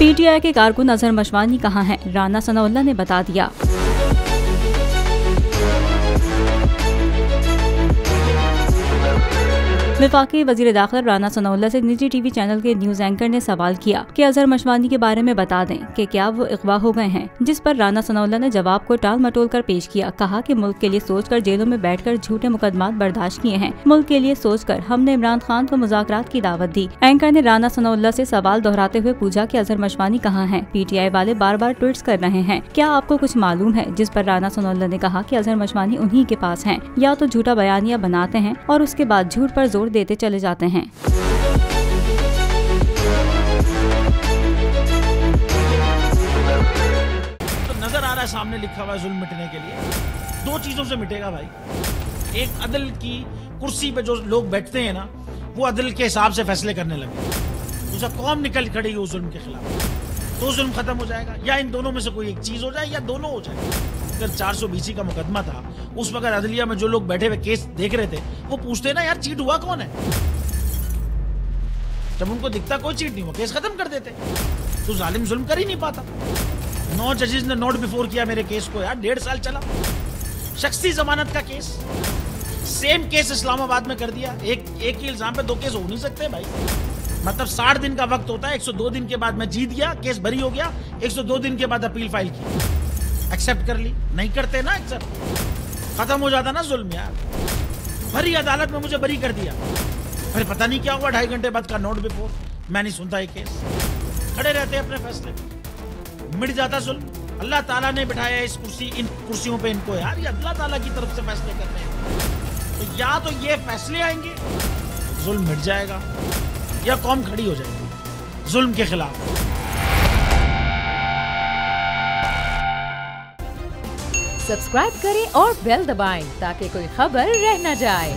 PTI के कारकुन अजहर मशवानी कहाँ हैं? राना सनाउल्लाह ने बता दिया। वफाकी वजीर दाखिला राना सनाउल्लाह से निजी टीवी चैनल के न्यूज एंकर ने सवाल किया कि अजहर मशवानी के बारे में बता दें कि क्या वो अगवा हो गए हैं, जिस पर राना सनाउल्लाह ने जवाब को टाल मटोल कर पेश किया। कहा कि मुल्क के लिए सोचकर जेलों में बैठकर झूठे मुकदमात बर्दाश्त किए हैं। मुल्क के लिए सोचकर हमने इमरान खान को मुज़ाकरात की दावत दी। एंकर ने राना सनाउल्लाह से सवाल दोहराते हुए पूछा कि अजहर मशवानी कहाँ हैं? पीटीआई वाले बार बार ट्वीट्स कर रहे हैं, क्या आपको कुछ मालूम है? जिस पर राना सनाउल्लाह ने कहा कि अजहर मशवानी उन्हीं के पास हैं। या तो झूठा बयानिया बनाते हैं और उसके बाद झूठ पर जोर देते चले जाते हैं। तो नजर आ रहा है सामने लिखा हुआ है जुल्म मिटने के लिए दो चीजों से मिटेगा भाई। एक अदल की कुर्सी पे जो लोग बैठते हैं ना, वो अदल के हिसाब से फैसले करने लगे। दूसरा कौम निकल खड़ी उस जुल्म के खिलाफ, तो जुल्म खत्म हो जाएगा। या इन दोनों में से कोई एक चीज हो जाए या दोनों हो जाए। अगर 420 का मुकदमा था, उस वक्त अदलिया में जो लोग बैठे हुए केस देख रहे थे, वो पूछते ना यार चीट हुआ कौन है। जब उनको दिखता कोई चीट नहीं हुआ, केस खत्म कर देते। तो जालिम जुल्म कर ही नहीं पाता। 9 जजेस ने नोट बिफोर किया मेरे केस को यार, 1.5 साल चला। शख्सी जमानत का केस, सेम केस इस्लामाबाद में कर दिया। एक ही इल्जाम पे 2 केस हो नहीं सकते भाई। मतलब 60 दिन का वक्त होता है। 102 दिन के बाद मैं जीत गया, केस बरी हो गया। 102 दिन के बाद अपील फाइल की, एक्सेप्ट कर ली। नहीं करते ना एक्सेप्ट, खत्म हो जाता ना जुल्म यार। भरी अदालत में मुझे बरी कर दिया, फिर पता नहीं क्या हुआ 2.5 घंटे बाद का नोट बिफोर। मैं नहीं सुनता ये केस, खड़े रहते अपने फैसले, मिट जाता जुल्म। अल्लाह ताला ने बिठाया इस इन कुर्सियों पे इनको यार, ये अल्लाह ताला की तरफ से फैसले कर रहे हैं। तो या तो ये फैसले आएंगे, जुल्म मिट जाएगा, या कौम खड़ी हो जाएगी जुल्म के खिलाफ। सब्सक्राइब करें और बेल दबाएं ताकि कोई खबर रह न जाए।